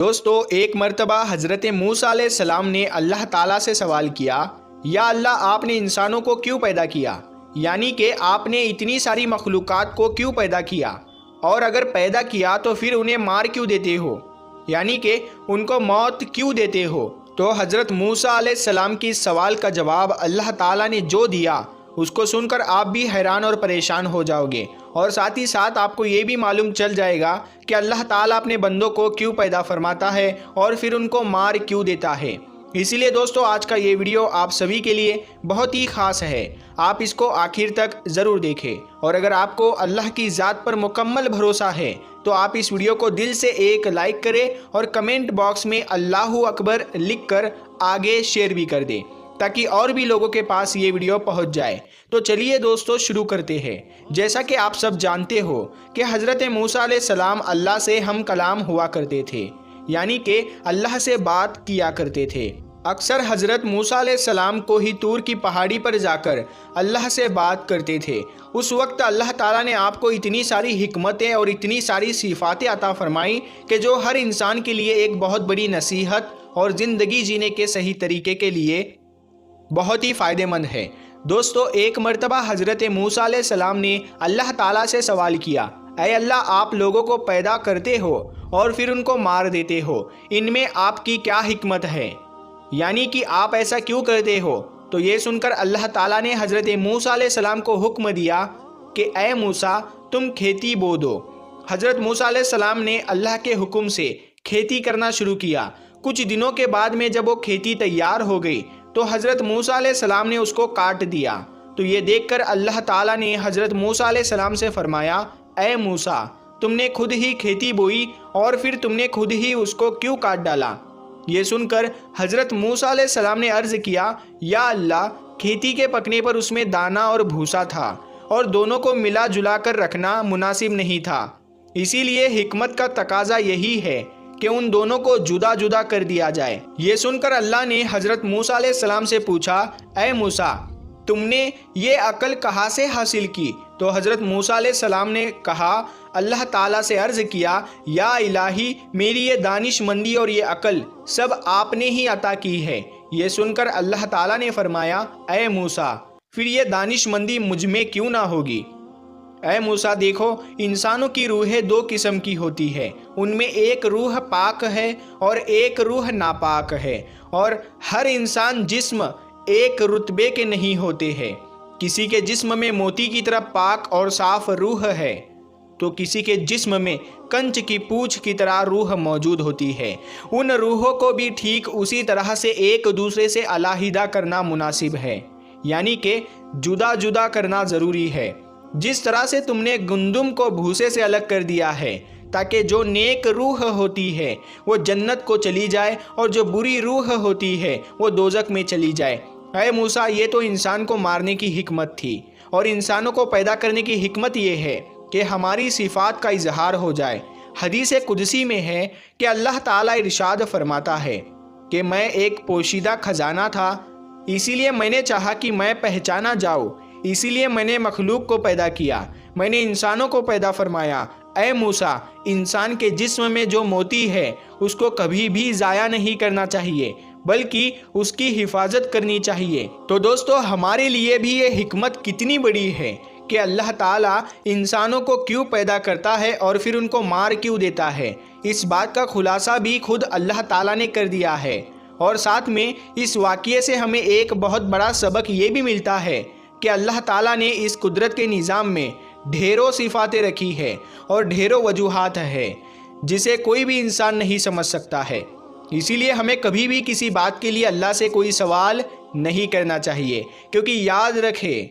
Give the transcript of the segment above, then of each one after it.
दोस्तों, एक मर्तबा हज़रत मूसा अलैहिस्सलाम ने अल्लाह ताला से सवाल किया, या अल्लाह आपने इंसानों को क्यों पैदा किया? यानी कि आपने इतनी सारी मखलूक़ात को क्यों पैदा किया, और अगर पैदा किया तो फिर उन्हें मार क्यों देते हो, यानी कि उनको मौत क्यों देते हो? तो हज़रत मूसा अलैहिस्सलाम की इस सवाल का जवाब अल्लाह ताला ने जो दिया उसको सुनकर आप भी हैरान और परेशान हो जाओगे, और साथ ही साथ आपको ये भी मालूम चल जाएगा कि अल्लाह ताला अपने बंदों को क्यों पैदा फरमाता है और फिर उनको मार क्यों देता है। इसीलिए दोस्तों, आज का ये वीडियो आप सभी के लिए बहुत ही ख़ास है, आप इसको आखिर तक ज़रूर देखें। और अगर आपको अल्लाह की ज़ात पर मुकम्मल भरोसा है तो आप इस वीडियो को दिल से एक लाइक करें और कमेंट बॉक्स में अल्लाहू अकबर लिख कर आगे शेयर भी कर दें, ताकि और भी लोगों के पास ये वीडियो पहुंच जाए। तो चलिए दोस्तों, शुरू करते हैं। जैसा कि आप सब जानते हो कि हज़रत मूसा अलैहिस्सलाम अल्लाह से हम कलाम हुआ करते थे, यानी कि अल्लाह से बात किया करते थे। अक्सर हज़रत मूसा अलैहिस्सलाम को ही तूर की पहाड़ी पर जाकर अल्लाह से बात करते थे। उस वक्त अल्लाह ताला ने आपको इतनी सारी हिकमतें और इतनी सारी सिफ़ातें अता फरमाई कि जो हर इंसान के लिए एक बहुत बड़ी नसीहत और ज़िंदगी जीने के सही तरीके के लिए बहुत ही फ़ायदेमंद है। दोस्तों, एक मर्तबा हज़रत मूसा अलैहिस्सलाम ने अल्लाह ताला से सवाल किया, ऐ अल्लाह, आप लोगों को पैदा करते हो और फिर उनको मार देते हो, इनमें आपकी क्या हिकमत है? यानी कि आप ऐसा क्यों करते हो? तो ये सुनकर अल्लाह ताला ने हज़रत मूसा अलैहिस्सलाम को हुक्म दिया कि ऐ मूसा, तुम खेती बो दो। हज़रत मूसा अलैहिस्सलाम ने अल्लाह के हुक्म से खेती करना शुरू किया। कुछ दिनों के बाद में जब वो खेती तैयार हो गई तो हज़रत मूसा अलैहिस्सलाम ने उसको काट दिया। तो ये देखकर अल्लाह ताला ने हज़रत मूसा अलैहिस्सलाम से फरमाया, ऐ मूसा, तुमने खुद ही खेती बोई और फिर तुमने खुद ही उसको क्यों काट डाला? ये सुनकर हज़रत मूसा अलैहिस्सलाम ने अर्ज़ किया, या अल्लाह, खेती के पकने पर उसमें दाना और भूसा था और दोनों को मिला जुला कर रखना मुनासिब नहीं था, इसीलिए हिकमत का तकाजा यही है कि उन दोनों को जुदा जुदा कर दिया जाए। ये सुनकर अल्लाह ने हज़रत मूसा अलैहिस्सलाम से पूछा, ऐ मूसा, तुमने ये अकल कहाँ से हासिल की? तो हज़रत मूसा अलैहिस्सलाम ने कहा, अल्लाह ताला से अर्ज़ किया, या इलाही, मेरी ये दानिशमंदी और ये अकल सब आपने ही अता की है। ये सुनकर अल्लाह ताला ने फरमाया, ऐ मूसा, फिर ये दानिशमंदी मुझ में क्यों ना होगी? ऐ मूसा, देखो, इंसानों की रूहें दो किस्म की होती है, उनमें एक रूह पाक है और एक रूह नापाक है, और हर इंसान जिस्म एक रुतबे के नहीं होते हैं। किसी के जिस्म में मोती की तरह पाक और साफ रूह है तो किसी के जिस्म में कंच की पूंछ की तरह रूह मौजूद होती है। उन रूहों को भी ठीक उसी तरह से एक दूसरे से अलहदा करना मुनासिब है, यानी कि जुदा जुदा करना ज़रूरी है। जिस तरह से तुमने गंदुम को भूसे से अलग कर दिया है ताकि जो नेक रूह होती है वो जन्नत को चली जाए और जो बुरी रूह होती है वो दोज़ख में चली जाए। ऐ मूसा, ये तो इंसान को मारने की हिकमत थी, और इंसानों को पैदा करने की हिकमत ये है कि हमारी सिफ़ात का इजहार हो जाए। हदीस कुदसी में है कि अल्लाह ताला इरशाद फरमाता है कि मैं एक पोशीदा खजाना था, इसीलिए मैंने चाहा कि मैं पहचाना जाऊँ, इसीलिए मैंने मखलूक को पैदा किया, मैंने इंसानों को पैदा फरमाया। ऐ मूसा, इंसान के जिस्म में जो मोती है उसको कभी भी ज़ाया नहीं करना चाहिए, बल्कि उसकी हिफाजत करनी चाहिए। तो दोस्तों, हमारे लिए भी ये हिकमत कितनी बड़ी है कि अल्लाह ताला इंसानों को क्यों पैदा करता है और फिर उनको मार क्यों देता है। इस बात का खुलासा भी खुद अल्लाह ताला ने कर दिया है, और साथ में इस वाक़ये से हमें एक बहुत बड़ा सबक ये भी मिलता है कि अल्लाह ताला ने इस कुदरत के निज़ाम में ढेरों सिफ़ातें रखी है और ढेरों वजूहात है जिसे कोई भी इंसान नहीं समझ सकता है। इसीलिए हमें कभी भी किसी बात के लिए अल्लाह से कोई सवाल नहीं करना चाहिए, क्योंकि याद रखें,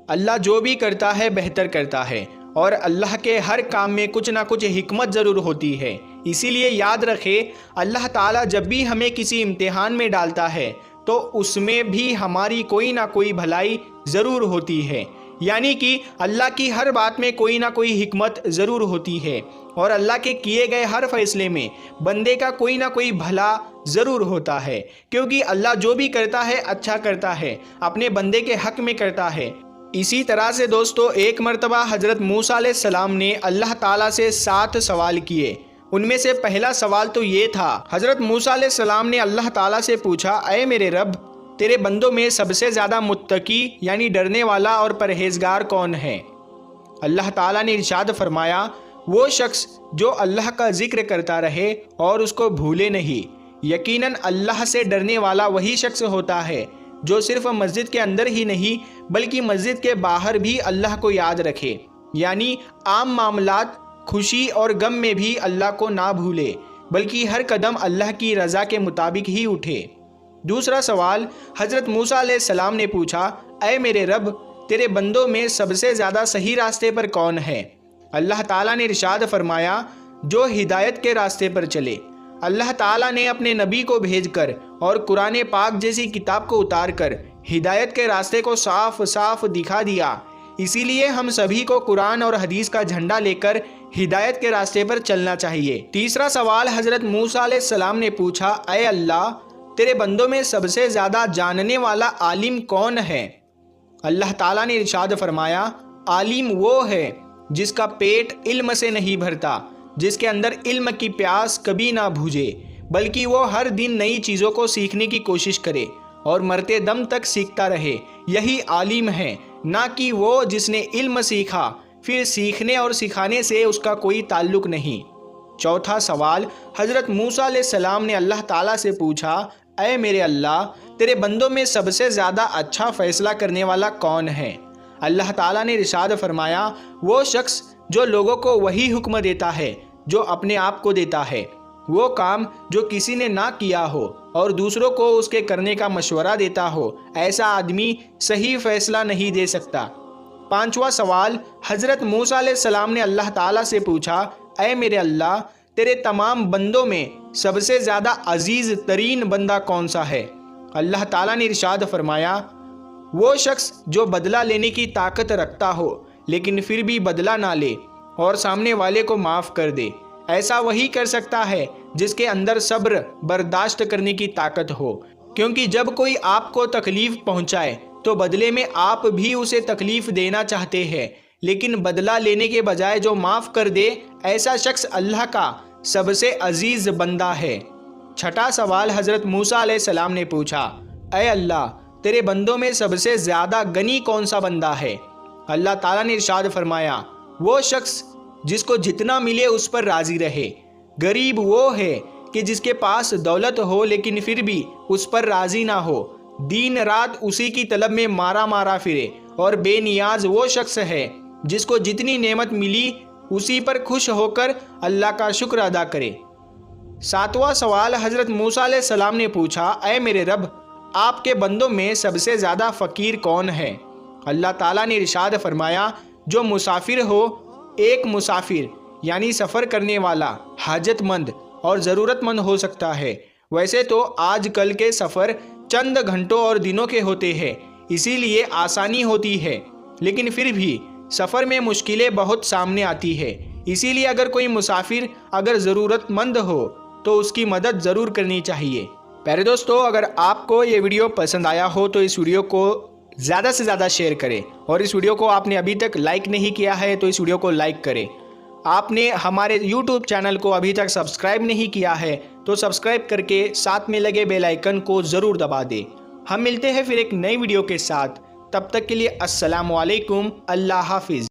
अल्लाह जो भी करता है बेहतर करता है, और अल्लाह के हर काम में कुछ ना कुछ हिकमत ज़रूर होती है। इसीलिए याद रखें, अल्लाह ताला जब भी हमें किसी इम्तिहान में डालता है तो उसमें भी हमारी कोई ना कोई भलाई ज़रूर होती है, यानी कि अल्लाह की हर बात में कोई ना कोई हिकमत ज़रूर होती है, और अल्लाह के किए गए हर फैसले में बंदे का कोई ना कोई भला ज़रूर होता है, क्योंकि अल्लाह जो भी करता है अच्छा करता है, अपने बंदे के हक़ में करता है। इसी तरह से दोस्तों, एक मर्तबा हज़रत मूसा अलैहिस्सलाम ने अल्लाह ताला से 7 सवाल किए ان میں سے پہلا سوال تو یہ تھا، حضرت موسیٰ علیہ السلام نے اللہ تعالیٰ سے پوچھا، اے میرے رب، تیرے بندوں میں سب سے زیادہ متقی یعنی ڈرنے والا اور پرہیزگار کون ہے؟ اللہ تعالیٰ نے ارشاد فرمایا، وہ شخص جو اللہ کا ذکر کرتا رہے اور اس کو بھولے نہیں۔ یقیناً اللہ سے ڈرنے والا وہی شخص ہوتا ہے جو صرف مسجد کے اندر ہی نہیں بلکہ مسجد کے باہر بھی اللہ کو یاد رکھے، یعنی عام معاملات، خوشی اور غم میں بھی اللہ کو نہ بھولے بلکہ ہر قدم اللہ کی رضا کے مطابق ہی اٹھے۔ دوسرا سوال حضرت موسیٰ علیہ السلام نے پوچھا، اے میرے رب، تیرے بندوں میں سب سے زیادہ صحیح راستے پر کون ہے؟ اللہ تعالیٰ نے ارشاد فرمایا، جو ہدایت کے راستے پر چلے۔ اللہ تعالیٰ نے اپنے نبی کو بھیج کر اور قرآن پاک جیسی کتاب کو اتار کر ہدایت کے راستے کو صاف صاف دکھا دیا۔ اسی لیے ہم سبھی کو قرآن اور حدیث کا جھنڈا لے کر ہدایت کے راستے پر چلنا چاہیے۔ تیسرا سوال حضرت موسیٰ علیہ السلام نے پوچھا، اے اللہ، تیرے بندوں میں سب سے زیادہ جاننے والا عالم کون ہے؟ اللہ تعالیٰ نے ارشاد فرمایا، عالم وہ ہے جس کا پیٹ علم سے نہیں بھرتا، جس کے اندر علم کی پیاس کبھی نہ بجھے، بلکہ وہ ہر دن نئی چیزوں کو سیکھنے کی کوشش کرے اور مرتے دم تک سیکھتا رہے۔ یہی عالم ہے، نہ کہ وہ جس نے علم سیکھا پھر سیکھنے اور سکھانے سے اس کا کوئی تعلق نہیں۔ چوتھا سوال حضرت موسیٰ علیہ السلام نے اللہ تعالیٰ سے پوچھا، اے میرے اللہ، تیرے بندوں میں سب سے زیادہ اچھا فیصلہ کرنے والا کون ہے؟ اللہ تعالیٰ نے ارشاد فرمایا، وہ شخص جو لوگوں کو وہی حکم دیتا ہے جو اپنے آپ کو دیتا ہے، وہ کام جو کسی نے نہ کیا ہو اور دوسروں کو اس کے کرنے کا مشورہ دیتا ہو، ایسا آدمی صحیح فیصلہ نہیں دے سکتا۔ پانچواں سوال حضرت موسیٰ علیہ السلام نے اللہ تعالیٰ سے پوچھا، اے میرے اللہ، تیرے تمام بندوں میں سب سے زیادہ عزیز ترین بندہ کون سا ہے؟ اللہ تعالیٰ نے ارشاد فرمایا، وہ شخص جو بدلہ لینے کی طاقت رکھتا ہو لیکن پھر بھی بدلہ نہ لے اور سامنے والے کو معاف کر دے۔ ایسا وہی کر سکتا ہے جس کے اندر صبر برداشت کرنے کی طاقت ہو، کیونکہ جب کوئی آپ کو تکلیف پہنچائے تو بدلے میں آپ بھی اسے تکلیف دینا چاہتے ہیں، لیکن بدلہ لینے کے بجائے جو معاف کر دے، ایسا شخص اللہ کا سب سے عزیز بندہ ہے۔ چھٹا سوال حضرت موسیٰ علیہ السلام نے پوچھا، اے اللہ، تیرے بندوں میں سب سے زیادہ غنی کون سا بندہ ہے؟ اللہ تعالیٰ نے ارشاد فرمایا، وہ شخص جس کو جتنا ملے اس پر راضی رہے۔ غریب وہ ہے کہ جس کے پاس دولت ہو لیکن پھر بھی اس پر راضی نہ ہو، دن رات اسی کی طلب میں مارا پھرے۔ اور بے نیاز وہ شخص ہے جس کو جتنی نعمت ملی اسی پر خوش ہو کر اللہ کا شکر ادا کرے۔ ساتواں سوال حضرت موسیٰ علیہ السلام نے پوچھا، اے میرے رب، آپ کے بندوں میں سب سے زیادہ فقیر کون ہے؟ اللہ تعالیٰ نے ارشاد فرمایا، جو مسافر ہو، ایک مسافر یعنی سفر کرنے والا حاجت مند اور ضرورت مند ہو سکتا ہے۔ ویسے تو آج کل کے سفر چند گھنٹوں اور دنوں کے ہوتے ہیں، اسی لیے آسانی ہوتی ہے، لیکن پھر بھی سفر میں مشکلیں بہت سامنے آتی ہے۔ اسی لیے اگر کوئی مسافر اگر ضرورت مند ہو تو اس کی مدد ضرور کرنی چاہیے۔ پیارے دوستو، اگر آپ کو یہ ویڈیو پسند آیا ہو تو اس ویڈیو کو زیادہ سے زیادہ شیئر کریں، اور اس ویڈیو کو آپ نے ابھی تک لائک نہیں کیا ہے تو اس ویڈیو کو لائک کریں۔ آپ نے ہمارے یوٹیوب چینل کو ابھی تک سبسکرائب نہیں کیا ہے تو سبسکرائب کر کے ساتھ میں لگے بیل آئیکن کو ضرور دبا دیں۔ ہم ملتے ہیں پھر ایک نئی ویڈیو کے ساتھ، تب تک کے لیے السلام علیکم، اللہ حافظ۔